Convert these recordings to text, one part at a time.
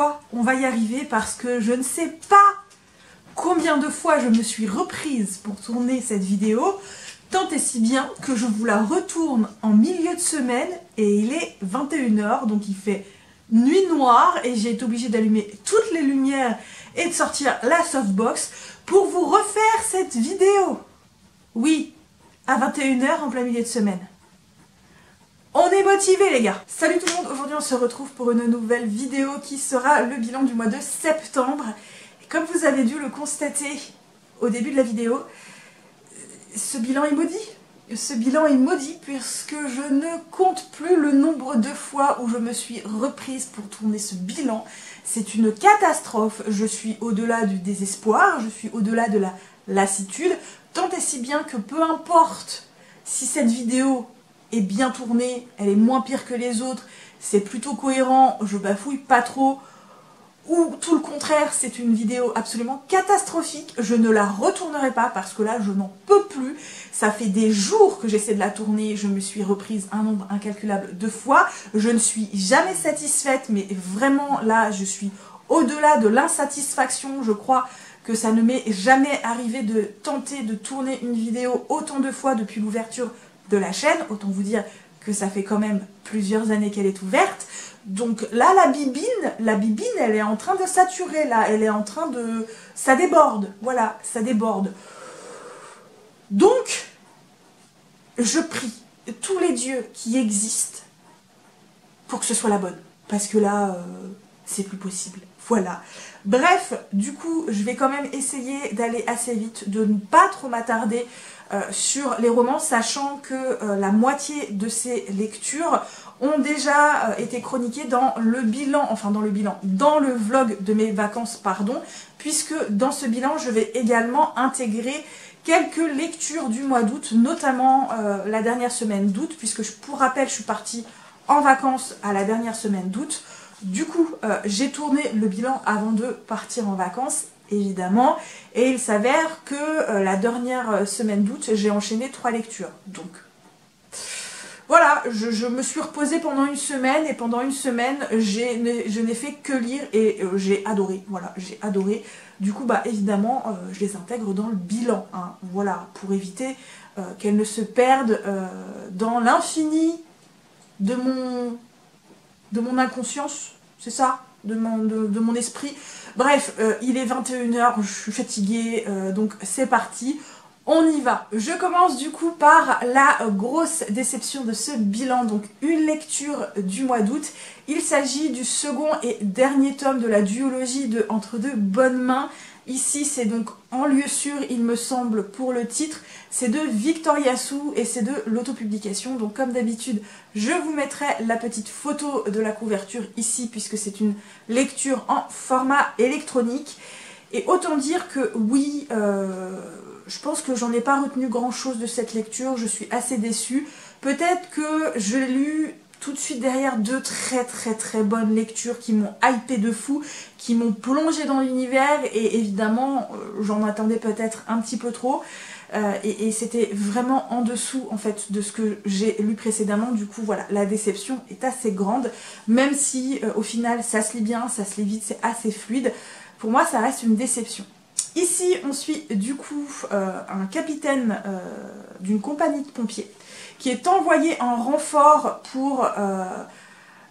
fois, on va y arriver parce que je ne sais pas combien de fois je me suis reprise pour tourner cette vidéo, tant et si bien que je vous la retourne en milieu de semaine et il est 21 h, donc il fait nuit noire et j'ai été obligée d'allumer toutes les lumières et de sortir la softbox pour vous refaire cette vidéo. Oui, à 21 h en plein milieu de semaine. On est motivés les gars. Salut tout le monde, aujourd'hui on se retrouve pour une nouvelle vidéo qui sera le bilan du mois de septembre. Et comme vous avez dû le constater au début de la vidéo, ce bilan est maudit. Ce bilan est maudit puisque je ne compte plus le nombre de fois où je me suis reprise pour tourner ce bilan. C'est une catastrophe, je suis au-delà du désespoir, je suis au-delà de la lassitude, tant et si bien que peu importe si cette vidéo est bien tournée, elle est moins pire que les autres, c'est plutôt cohérent, je bafouille pas trop, ou tout le contraire, c'est une vidéo absolument catastrophique, je ne la retournerai pas parce que là je n'en peux plus. Ça fait des jours que j'essaie de la tourner, je me suis reprise un nombre incalculable de fois, je ne suis jamais satisfaite, mais vraiment là je suis au-delà de l'insatisfaction. Je crois que ça ne m'est jamais arrivé de tenter de tourner une vidéo autant de fois depuis l'ouverture de la chaîne, autant vous dire que ça fait quand même plusieurs années qu'elle est ouverte. Donc là la bibine elle est en train de saturer, là elle est en train de... ça déborde, voilà, ça déborde. Donc je prie tous les dieux qui existent pour que ce soit la bonne, parce que là c'est plus possible, voilà. Bref, du coup je vais quand même essayer d'aller assez vite, de ne pas trop m'attarder sur les romans, sachant que la moitié de ces lectures ont déjà été chroniquées dans le bilan, dans le vlog de mes vacances, pardon, puisque dans ce bilan, je vais également intégrer quelques lectures du mois d'août, notamment la dernière semaine d'août, puisque pour rappel, je suis partie en vacances à la dernière semaine d'août. Du coup, j'ai tourné le bilan avant de partir en vacances, évidemment, et il s'avère que la dernière semaine d'août, j'ai enchaîné 3 lectures. Donc, voilà, je me suis reposée pendant une semaine, et pendant une semaine, je n'ai fait que lire, et j'ai adoré, voilà, j'ai adoré. Du coup, bah évidemment, je les intègre dans le bilan, hein, voilà, pour éviter qu'elles ne se perdent dans l'infini de mon inconscience, c'est ça, de mon esprit. Bref, il est 21 h, je suis fatiguée, donc c'est parti, on y va. Je commence du coup par la grosse déception de ce bilan, donc une lecture du mois d'août. Il s'agit du second et dernier tome de la duologie de Entre deux bonnes mains. Ici, c'est donc En lieu sûr, il me semble, pour le titre. C'est de Victoria Sue et c'est de l'autopublication. Donc comme d'habitude, je vous mettrai la petite photo de la couverture ici, puisque c'est une lecture en format électronique. Et autant dire que oui, je pense que j'en ai pas retenu grand chose de cette lecture. Je suis assez déçue. Peut-être que je l'ai lu tout de suite derrière 2 très bonnes lectures qui m'ont hypé de fou, qui m'ont plongé dans l'univers, et évidemment j'en attendais peut-être un petit peu trop, et c'était vraiment en dessous en fait de ce que j'ai lu précédemment. Du coup voilà, la déception est assez grande, même si au final ça se lit bien, ça se lit vite, c'est assez fluide. Pour moi ça reste une déception. Ici on suit du coup un capitaine d'une compagnie de pompiers qui est envoyé en renfort pour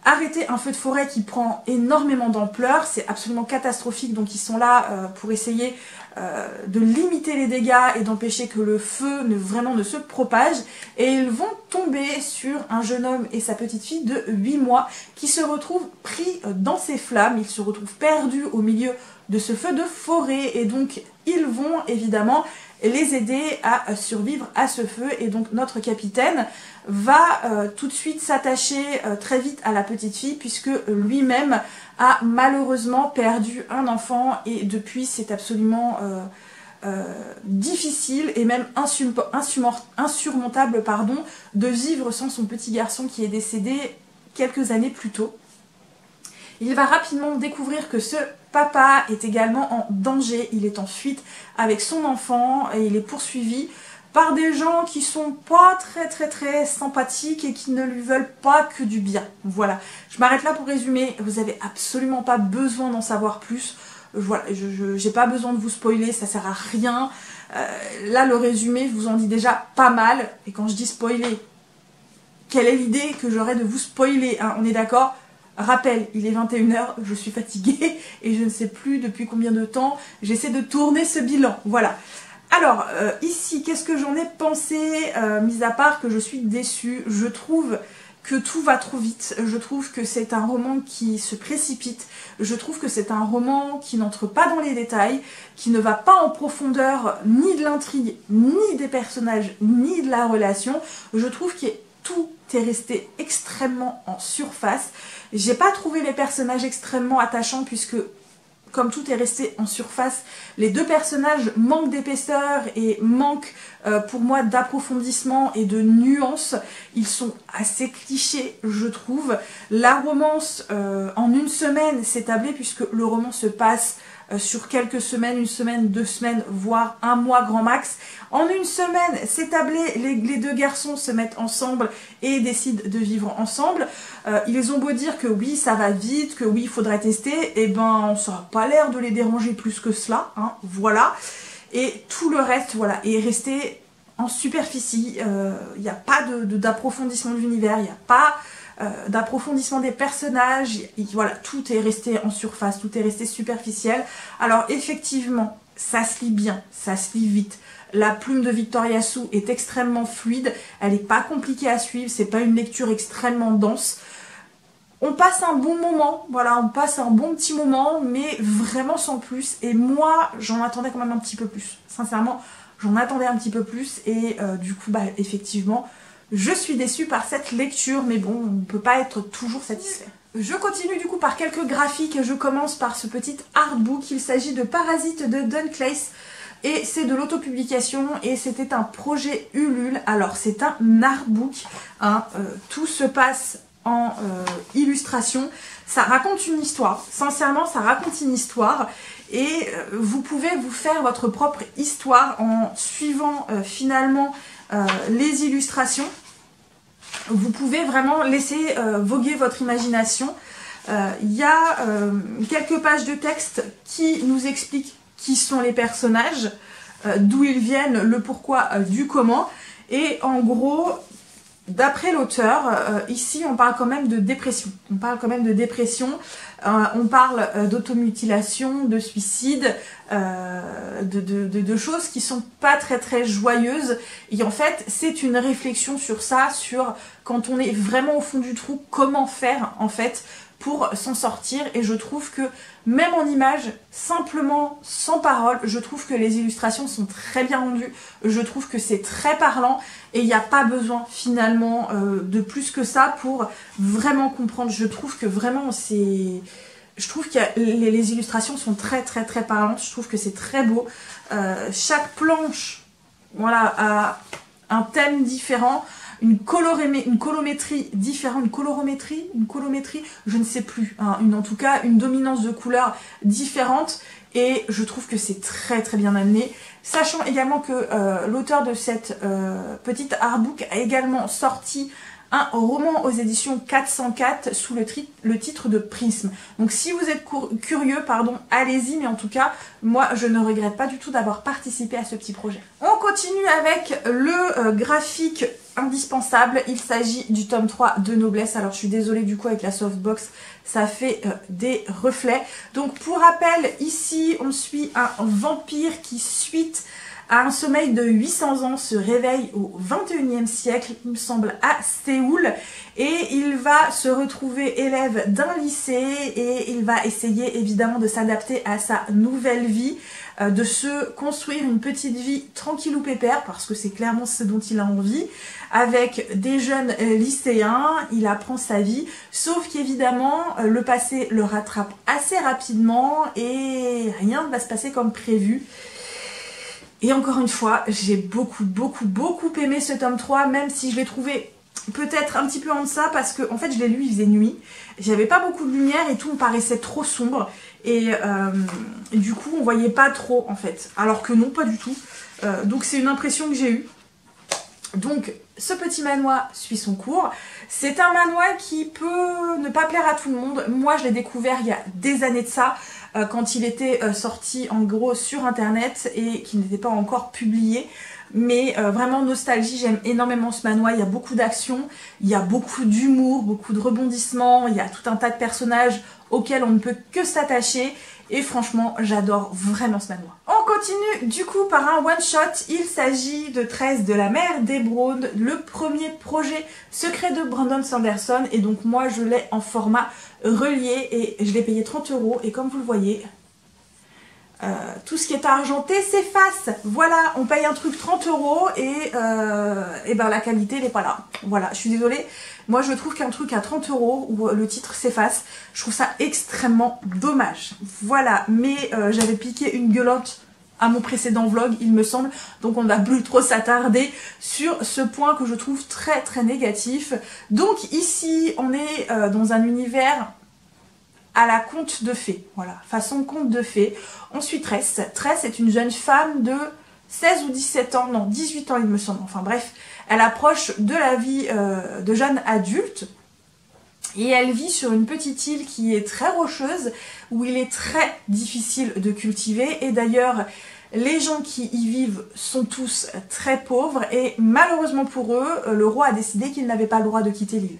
arrêter un feu de forêt qui prend énormément d'ampleur. C'est absolument catastrophique, donc ils sont là pour essayer de limiter les dégâts et d'empêcher que le feu vraiment ne se propage. Et ils vont tomber sur un jeune homme et sa petite fille de 8 mois qui se retrouvent pris dans ces flammes. Ils se retrouvent perdus au milieu de ce feu de forêt, et donc ils vont évidemment les aider à survivre à ce feu. Et donc notre capitaine va tout de suite s'attacher très vite à la petite fille, puisque lui-même a malheureusement perdu un enfant, et depuis c'est absolument difficile et même insurmontable pardon, de vivre sans son petit garçon qui est décédé quelques années plus tôt. Il va rapidement découvrir que ce papa est également en danger, il est en fuite avec son enfant et il est poursuivi par des gens qui sont pas très sympathiques et qui ne lui veulent pas que du bien. Voilà, je m'arrête là pour résumer, vous avez absolument pas besoin d'en savoir plus. Voilà, j'ai pas besoin de vous spoiler, ça sert à rien. Là, le résumé, je vous en dis déjà pas mal. Et quand je dis spoiler, quelle est l'idée que j'aurais de vous spoiler, hein, on est d'accord? Rappel, il est 21h, je suis fatiguée et je ne sais plus depuis combien de temps j'essaie de tourner ce bilan. Voilà. Alors, ici, qu'est-ce que j'en ai pensé, mis à part que je suis déçue? Je trouve que tout va trop vite, je trouve que c'est un roman qui se précipite, je trouve que c'est un roman qui n'entre pas dans les détails, qui ne va pas en profondeur ni de l'intrigue, ni des personnages, ni de la relation. Je trouve que tout est resté extrêmement en surface. J'ai pas trouvé les personnages extrêmement attachants puisque, comme tout est resté en surface, les deux personnages manquent d'épaisseur et manquent pour moi d'approfondissement et de nuances. Ils sont assez clichés, je trouve. La romance en une semaine s'est tablée puisque le roman se passe sur quelques semaines, une semaine, 2 semaines, voire un mois grand max. En une semaine, c'est tablé, les deux garçons se mettent ensemble et décident de vivre ensemble. Ils ont beau dire que oui, ça va vite, que oui, il faudrait tester, et ben ça n'a pas l'air de les déranger plus que cela, hein, voilà. Et tout le reste, voilà, est resté en superficie. Il n'y a pas d'approfondissement de l'univers, il n'y a pas d'approfondissement des personnages, voilà, tout est resté en surface, tout est resté superficiel. Alors effectivement, ça se lit bien, ça se lit vite. La plume de Victoria Sue est extrêmement fluide, elle n'est pas compliquée à suivre, c'est pas une lecture extrêmement dense. On passe un bon moment, voilà, on passe un bon petit moment, mais vraiment sans plus. Et moi, j'en attendais quand même un petit peu plus. Sincèrement, j'en attendais un petit peu plus et du coup, bah effectivement, je suis déçue par cette lecture, mais bon, on ne peut pas être toujours satisfait. Je continue du coup par quelques graphiques. Je commence par ce petit artbook. Il s'agit de Parasite de Don Claes. Et c'est de l'autopublication et c'était un projet Ulule. Alors c'est un artbook, hein, tout se passe en illustration. Ça raconte une histoire, sincèrement ça raconte une histoire. Et vous pouvez vous faire votre propre histoire en suivant finalement les illustrations. Vous pouvez vraiment laisser voguer votre imagination. Il y a quelques pages de texte qui nous expliquent qui sont les personnages, d'où ils viennent, le pourquoi, du comment. Et en gros, d'après l'auteur, ici on parle quand même de dépression. On parle quand même de dépression, on parle d'automutilation, de suicide, de choses qui sont pas très joyeuses. Et en fait, c'est une réflexion sur ça, sur quand on est vraiment au fond du trou, comment faire en fait pour s'en sortir. Et je trouve que même en images, simplement sans parole, je trouve que les illustrations sont très bien rendues, je trouve que c'est très parlant et il n'y a pas besoin finalement de plus que ça pour vraiment comprendre. Je trouve que vraiment c'est... Je trouve que les illustrations sont très parlantes, je trouve que c'est très beau. Chaque planche, voilà, a un thème différent. Une colorimétrie différente, une colorimétrie, je ne sais plus, hein, en tout cas une dominance de couleurs différente et je trouve que c'est très bien amené. Sachant également que l'auteur de cette petite artbook a également sorti un roman aux éditions 404 sous le titre de Prisme. Donc si vous êtes curieux, pardon, allez-y, mais en tout cas, moi je ne regrette pas du tout d'avoir participé à ce petit projet. On continue avec le graphique indispensable, il s'agit du tome 3 de Noblesse. Alors je suis désolée du coup avec la softbox, ça fait des reflets. Donc pour rappel, ici on suit un vampire qui suite à un sommeil de 800 ans se réveille au 21e siècle, il me semble à Séoul, et il va se retrouver élève d'un lycée et il va essayer évidemment de s'adapter à sa nouvelle vie, de se construire une petite vie tranquille ou pépère, parce que c'est clairement ce dont il a envie, avec des jeunes lycéens, il apprend sa vie, sauf qu'évidemment le passé le rattrape assez rapidement et rien ne va se passer comme prévu. Et encore une fois, j'ai beaucoup aimé ce tome 3, même si je l'ai trouvé peut-être un petit peu en deçà, parce que en fait je l'ai lu, il faisait nuit, j'avais pas beaucoup de lumière et tout me paraissait trop sombre, et du coup on voyait pas trop en fait, alors que non, pas du tout. Donc c'est une impression que j'ai eue. Donc ce petit manoir suit son cours. C'est un manoir qui peut ne pas plaire à tout le monde. Moi je l'ai découvert il y a des années de ça, quand il était sorti en gros sur internet et qu'il n'était pas encore publié. Mais vraiment nostalgie, j'aime énormément ce manoir, il y a beaucoup d'action, il y a beaucoup d'humour, beaucoup de rebondissements, il y a tout un tas de personnages auxquels on ne peut que s'attacher et franchement j'adore vraiment ce manoir. On continue du coup par un one shot, il s'agit de 13 de la mer d'Emeraude, le premier projet secret de Brandon Sanderson et donc moi je l'ai en format relié et je l'ai payé 30 € et comme vous le voyez, tout ce qui est argenté s'efface. Voilà, on paye un truc 30 € et ben la qualité n'est pas là. Voilà, je suis désolée. Moi je trouve qu'un truc à 30 € où le titre s'efface, je trouve ça extrêmement dommage. Voilà, mais j'avais piqué une gueulotte à mon précédent vlog, il me semble. Donc on ne va plus trop s'attarder sur ce point que je trouve très très négatif. Donc ici, on est dans un univers à la conte de fées, voilà, façon conte de fées. On suit Tress. Tress est une jeune femme de 16 ou 17 ans, non 18 ans il me semble, enfin bref, elle approche de la vie de jeune adulte et elle vit sur une petite île qui est très rocheuse, où il est très difficile de cultiver et d'ailleurs les gens qui y vivent sont tous très pauvres et malheureusement pour eux, le roi a décidé qu'ils n'avaient pas le droit de quitter l'île.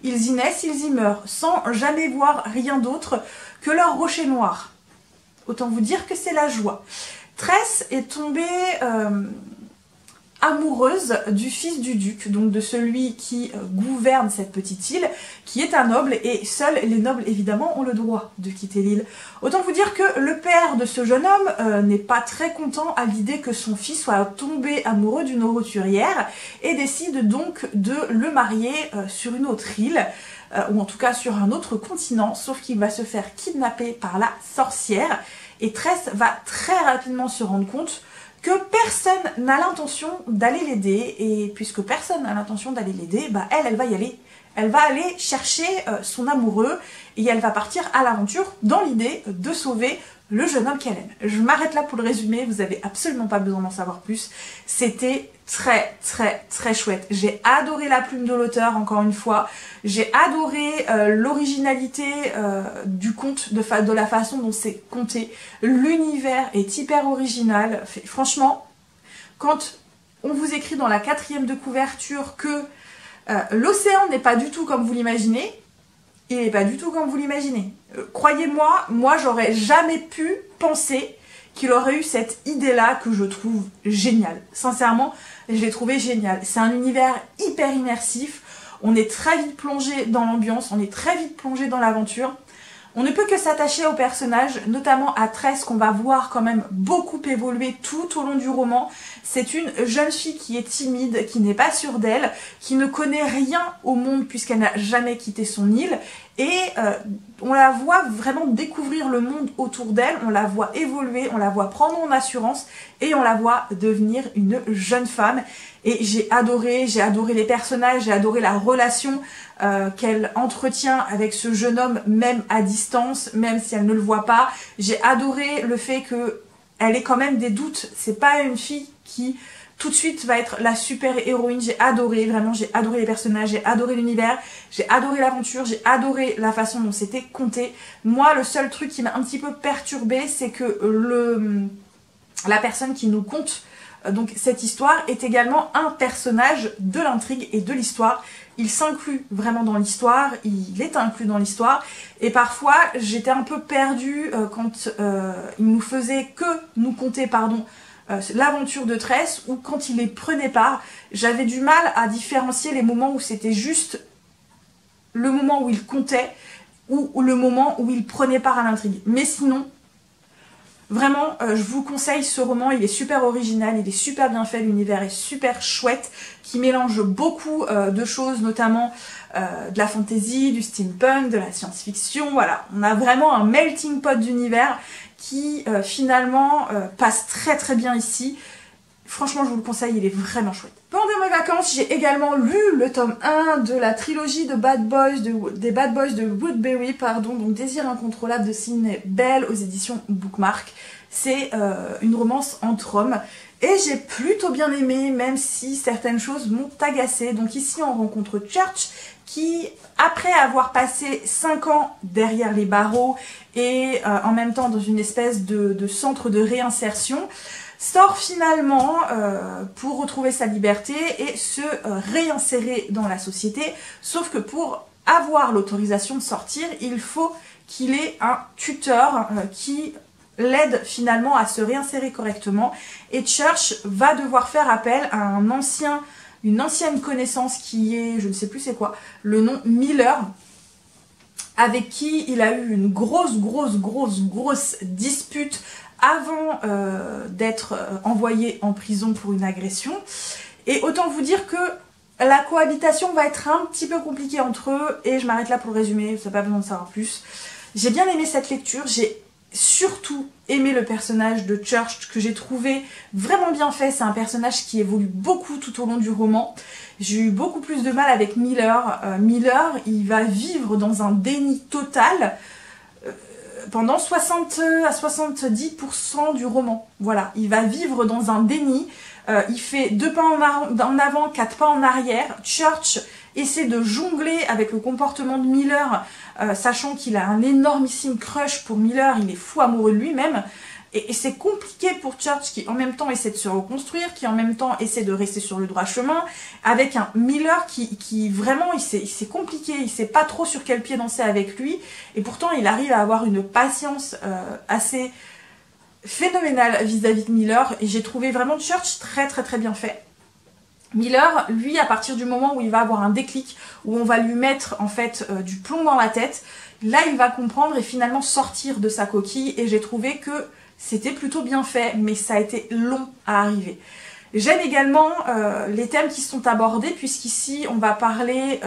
Ils y naissent, ils y meurent, sans jamais voir rien d'autre que leur rocher noir. Autant vous dire que c'est la joie. Tress est tombée amoureuse du fils du duc, donc de celui qui gouverne cette petite île, qui est un noble, et seuls les nobles évidemment ont le droit de quitter l'île. Autant vous dire que le père de ce jeune homme n'est pas très content à l'idée que son fils soit tombé amoureux d'une roturière et décide donc de le marier sur une autre île, ou en tout cas sur un autre continent, sauf qu'il va se faire kidnapper par la sorcière, et Tress va très rapidement se rendre compte que personne n'a l'intention d'aller l'aider, et puisque personne n'a l'intention d'aller l'aider, bah elle va y aller. Elle va aller chercher son amoureux, et elle va partir à l'aventure dans l'idée de sauver le jeune homme qu'elle aime. Je m'arrête là pour le résumer, vous avez absolument pas besoin d'en savoir plus. C'était très très très chouette. J'ai adoré la plume de l'auteur, encore une fois. J'ai adoré l'originalité du conte, de la façon dont c'est conté. L'univers est hyper original. Franchement, quand on vous écrit dans la 4e de couverture que l'océan n'est pas du tout comme vous l'imaginez, il n'est pas du tout comme vous l'imaginez. Croyez-moi, moi j'aurais jamais pu penser qu'il aurait eu cette idée-là que je trouve géniale. Sincèrement, je l'ai trouvé génial. C'est un univers hyper immersif, on est très vite plongé dans l'ambiance, on est très vite plongé dans l'aventure. On ne peut que s'attacher aux personnages, notamment à Tress qu'on va voir quand même beaucoup évoluer tout au long du roman. C'est une jeune fille qui est timide, qui n'est pas sûre d'elle, qui ne connaît rien au monde puisqu'elle n'a jamais quitté son île. Et on la voit vraiment découvrir le monde autour d'elle, on la voit évoluer, on la voit prendre en assurance et on la voit devenir une jeune femme. Et j'ai adoré les personnages, j'ai adoré la relation qu'elle entretient avec ce jeune homme, même à distance, même si elle ne le voit pas. J'ai adoré le fait qu'elle ait quand même des doutes, c'est pas une fille qui tout de suite va être la super héroïne. J'ai adoré, vraiment j'ai adoré les personnages, j'ai adoré l'univers, j'ai adoré l'aventure, j'ai adoré la façon dont c'était conté. Moi le seul truc qui m'a un petit peu perturbée, c'est que la personne qui nous conte donc cette histoire est également un personnage de l'intrigue et de l'histoire. Il s'inclut vraiment dans l'histoire, il est inclus dans l'histoire, et parfois j'étais un peu perdue quand il nous faisait que nous conter, l'aventure de Tress, ou quand il les prenait pas, j'avais du mal à différencier les moments où c'était juste le moment où il comptait ou le moment où il prenait part à l'intrigue. Mais sinon, vraiment, je vous conseille ce roman, il est super original, il est super bien fait, l'univers est super chouette, qui mélange beaucoup de choses, notamment de la fantasy, du steampunk, de la science-fiction, voilà. On a vraiment un melting pot d'univers qui finalement passe très très bien ici. Franchement, je vous le conseille, il est vraiment chouette. Pendant mes vacances, j'ai également lu le tome 1 de la trilogie de des Bad Boys de Woodbury, donc Désir incontrôlable de Sidney Bell aux éditions Bookmark. C'est une romance entre hommes. Et j'ai plutôt bien aimé, même si certaines choses m'ont agacée. Donc ici, on rencontre Church qui, après avoir passé 5 ans derrière les barreaux et en même temps dans une espèce de centre de réinsertion, sort finalement pour retrouver sa liberté et se réinsérer dans la société. Sauf que pour avoir l'autorisation de sortir, il faut qu'il ait un tuteur qui l'aide finalement à se réinsérer correctement. Et Church va devoir faire appel à une ancienne connaissance qui est, je ne sais plus c'est quoi, le nom Miller, avec qui il a eu une grosse dispute avant d'être envoyé en prison pour une agression. Et autant vous dire que la cohabitation va être un petit peu compliquée entre eux, et je m'arrête là pour le résumer, vous n'avez pas besoin de savoir plus. J'ai bien aimé cette lecture, j'ai surtout aimé le personnage de Church, que j'ai trouvé vraiment bien fait. C'est un personnage qui évolue beaucoup tout au long du roman. J'ai eu beaucoup plus de mal avec Miller. Miller, il va vivre dans un déni total pendant 60 à 70% du roman. Voilà, il va vivre dans un déni. Il fait 2 pas en avant, 4 pas en arrière. Church essaie de jongler avec le comportement de Miller, sachant qu'il a un énormissime crush pour Miller, il est fou amoureux de lui-même. Et c'est compliqué pour Church qui en même temps essaie de se reconstruire, qui en même temps essaie de rester sur le droit chemin, avec un Miller qui vraiment, c'est compliqué, il sait pas trop sur quel pied danser avec lui, et pourtant il arrive à avoir une patience assez phénoménale vis-à-vis de Miller, et j'ai trouvé vraiment Church très bien fait. Miller, lui, à partir du moment où il va avoir un déclic, où on va lui mettre en fait du plomb dans la tête, là il va comprendre et finalement sortir de sa coquille, et j'ai trouvé que c'était plutôt bien fait, mais ça a été long à arriver. J'aime également les thèmes qui sont abordés, puisqu'ici on va parler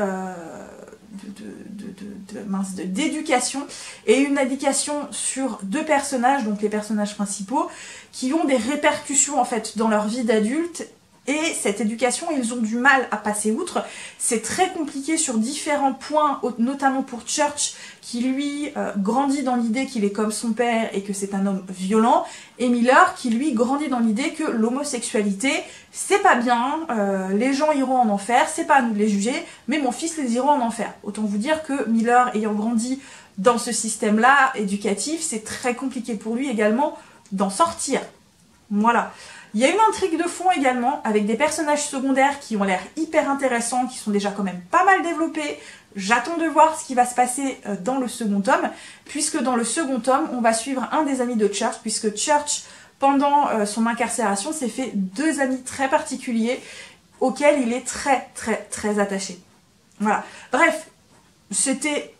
d'éducation, et une éducation sur 2 personnages, donc les personnages principaux, qui ont des répercussions en fait dans leur vie d'adulte. Et cette éducation, ils ont du mal à passer outre. C'est très compliqué sur différents points, notamment pour Church, qui lui grandit dans l'idée qu'il est comme son père et que c'est un homme violent. Et Miller, qui lui grandit dans l'idée que l'homosexualité, c'est pas bien, les gens iront en enfer, c'est pas à nous de les juger, mais mon fils les ira en enfer. Autant vous dire que Miller, ayant grandi dans ce système-là, éducatif, c'est très compliqué pour lui également d'en sortir. Voilà. Il y a une intrigue de fond également, avec des personnages secondaires qui ont l'air hyper intéressants, qui sont déjà quand même pas mal développés. J'attends de voir ce qui va se passer dans le second tome, puisque dans le second tome, on va suivre un des amis de Church, puisque Church, pendant son incarcération, s'est fait 2 amis très particuliers, auxquels il est très attaché. Voilà. Bref, c'était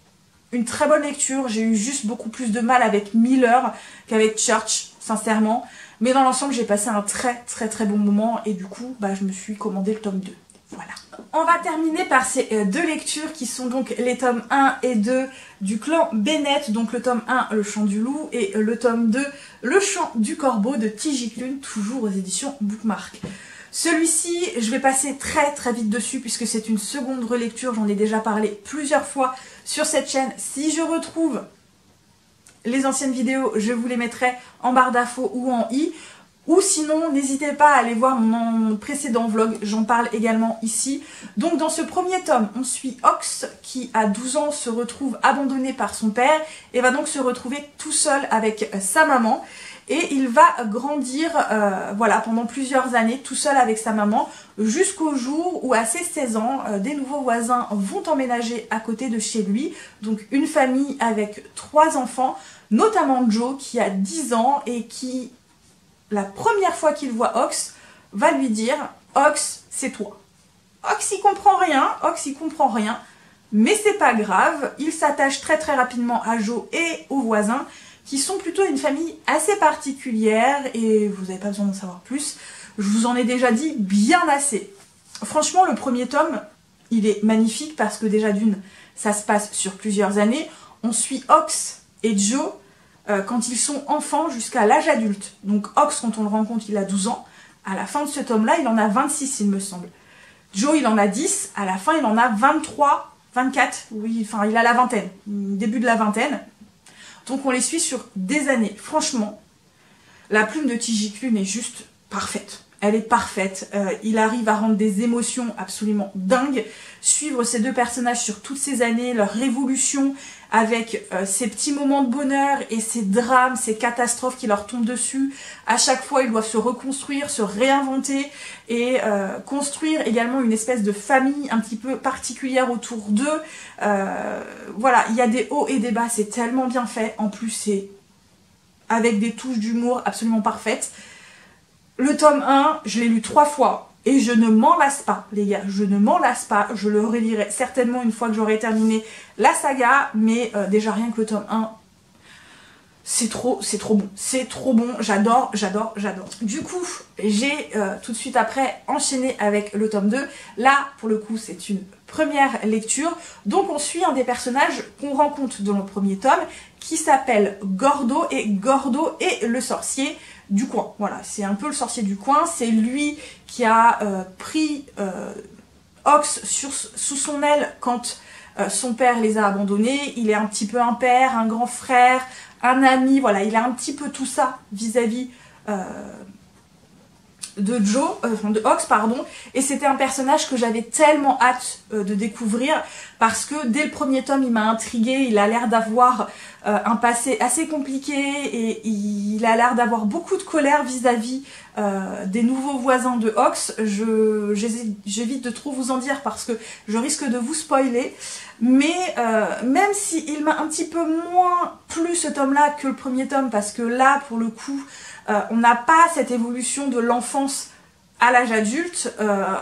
une très bonne lecture. J'ai eu juste beaucoup plus de mal avec Miller qu'avec Church, sincèrement. Mais dans l'ensemble, j'ai passé un très bon moment, et du coup, je me suis commandé le tome 2. Voilà. On va terminer par ces 2 lectures qui sont donc les tomes 1 et 2 du clan Bennett. Donc le tome 1, Le Chant du Loup, et le tome 2, Le Chant du Corbeau de T.J. Klune, toujours aux éditions Bookmark. Celui-ci, je vais passer très vite dessus puisque c'est une seconde relecture. J'en ai déjà parlé plusieurs fois sur cette chaîne. Si je retrouve les anciennes vidéos, je vous les mettrai en barre d'infos ou en i. Ou sinon, n'hésitez pas à aller voir mon précédent vlog, j'en parle également ici. Donc dans ce premier tome, on suit Ox qui à 12 ans se retrouve abandonné par son père et va donc se retrouver tout seul avec sa maman. Et il va grandir voilà, pendant plusieurs années tout seul avec sa maman jusqu'au jour où à ses 16 ans, des nouveaux voisins vont emménager à côté de chez lui. Donc une famille avec 3 enfants, notamment Joe qui a 10 ans et qui, la première fois qu'il voit Ox, va lui dire « Ox, c'est toi ». Ox il comprend rien, mais c'est pas grave, il s'attache très rapidement à Joe et aux voisins, qui sont plutôt une famille assez particulière, et vous n'avez pas besoin d'en savoir plus, je vous en ai déjà dit bien assez. Franchement, le premier tome, il est magnifique parce que déjà d'une, ça se passe sur plusieurs années. On suit Ox et Joe quand ils sont enfants jusqu'à l'âge adulte. Donc Ox, quand on le rencontre, il a 12 ans. À la fin de ce tome-là, il en a 26, il me semble. Joe, il en a 10. À la fin, il en a 23, 24. Oui, enfin, il a la vingtaine. Début de la vingtaine. Donc on les suit sur des années. Franchement, La plume de TJ Klune est juste parfaite. Elle est parfaite. Il arrive à rendre des émotions absolument dingues. Suivre ces deux personnages sur toutes ces années, leur révolution avec ces petits moments de bonheur et ces drames, ces catastrophes qui leur tombent dessus. À chaque fois, ils doivent se reconstruire, se réinventer et construire également une espèce de famille un petit peu particulière autour d'eux. Voilà, il y a des hauts et des bas, c'est tellement bien fait. En plus, c'est avec des touches d'humour absolument parfaites. Le tome 1, je l'ai lu 3 fois et je ne m'en lasse pas, les gars. Je ne m'en lasse pas. Je le relirai certainement une fois que j'aurai terminé la saga. Mais déjà, rien que le tome 1, c'est trop bon. C'est trop bon. J'adore, j'adore, j'adore. Du coup, j'ai tout de suite après enchaîné avec le tome 2. Là, pour le coup, c'est une première lecture. Donc, on suit un des personnages qu'on rencontre dans le premier tome qui s'appelle Gordo. Et Gordo est le sorcier du coin. Voilà, c'est un peu le sorcier du coin. C'est lui qui a pris Ox sous son aile quand son père les a abandonnés. Il est un petit peu un père, un grand frère, un ami. Voilà, il a un petit peu tout ça vis-à-vis de Ox, pardon. Et c'était un personnage que j'avais tellement hâte de découvrir parce que dès le premier tome, il m'a intriguée. Il a l'air d'avoir un passé assez compliqué et il a l'air d'avoir beaucoup de colère vis-à-vis des nouveaux voisins de Ox. J'évite de trop vous en dire parce que je risque de vous spoiler. Mais même s'il m'a un petit peu moins plu ce tome-là que le premier tome, parce que là, pour le coup, on n'a pas cette évolution de l'enfance à l'âge adulte.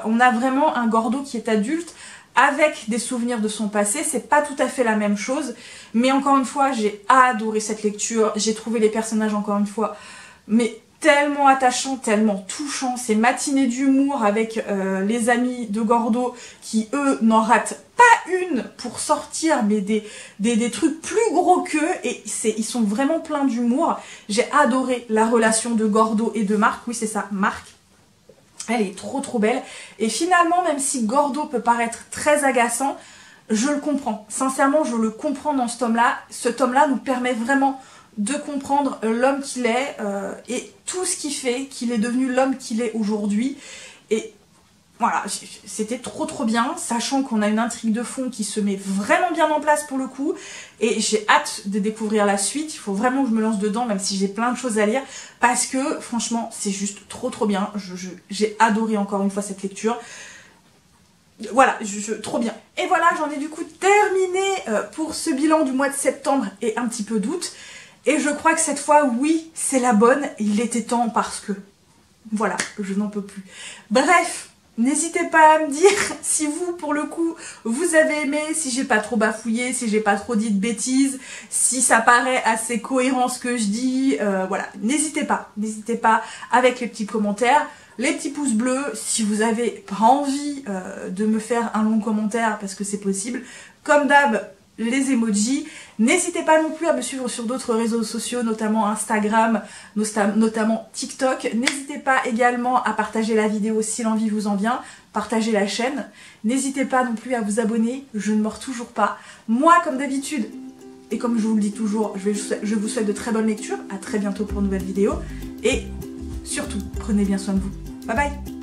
On a vraiment un Gordo qui est adulte avec des souvenirs de son passé. C'est pas tout à fait la même chose. Mais encore une fois, j'ai adoré cette lecture. J'ai trouvé les personnages, encore une fois, mais tellement attachants, tellement touchants. Ces matinées d'humour avec les amis de Gordo qui, eux, n'en ratent pas une pour sortir, mais des trucs plus gros qu'eux. Et ils sont vraiment pleins d'humour. J'ai adoré la relation de Gordo et de Marc. Oui, c'est ça, Marc. Elle est trop belle. Et finalement, même si Gordo peut paraître très agaçant, je le comprends. Sincèrement, je le comprends dans ce tome-là. Ce tome-là nous permet vraiment de comprendre l'homme qu'il est et tout ce qui fait qu'il est devenu l'homme qu'il est aujourd'hui. Et voilà, c'était trop bien, sachant qu'on a une intrigue de fond qui se met vraiment bien en place pour le coup. Et j'ai hâte de découvrir la suite. Il faut vraiment que je me lance dedans, même si j'ai plein de choses à lire. Parce que franchement, c'est juste trop bien. J'ai adoré encore une fois cette lecture. Voilà, trop bien. Et voilà, j'en ai du coup terminé pour ce bilan du mois de septembre et un petit peu d'août. Et je crois que cette fois, oui, c'est la bonne. Il était temps parce que, voilà, je n'en peux plus. Bref, n'hésitez pas à me dire si vous, pour le coup, vous avez aimé, si j'ai pas trop bafouillé, si j'ai pas trop dit de bêtises, si ça paraît assez cohérent ce que je dis. Voilà, n'hésitez pas avec les petits commentaires. Les petits pouces bleus, si vous avez pas envie de me faire un long commentaire, parce que c'est possible. Comme d'hab, les emojis. N'hésitez pas non plus à me suivre sur d'autres réseaux sociaux, notamment Instagram, notamment TikTok. N'hésitez pas également à partager la vidéo si l'envie vous en vient. Partagez la chaîne. N'hésitez pas non plus à vous abonner, je ne mords toujours pas. Moi, comme d'habitude, et comme je vous le dis toujours, je vous souhaite de très bonnes lectures. À très bientôt pour une nouvelle vidéo. Et surtout, prenez bien soin de vous. Bye bye!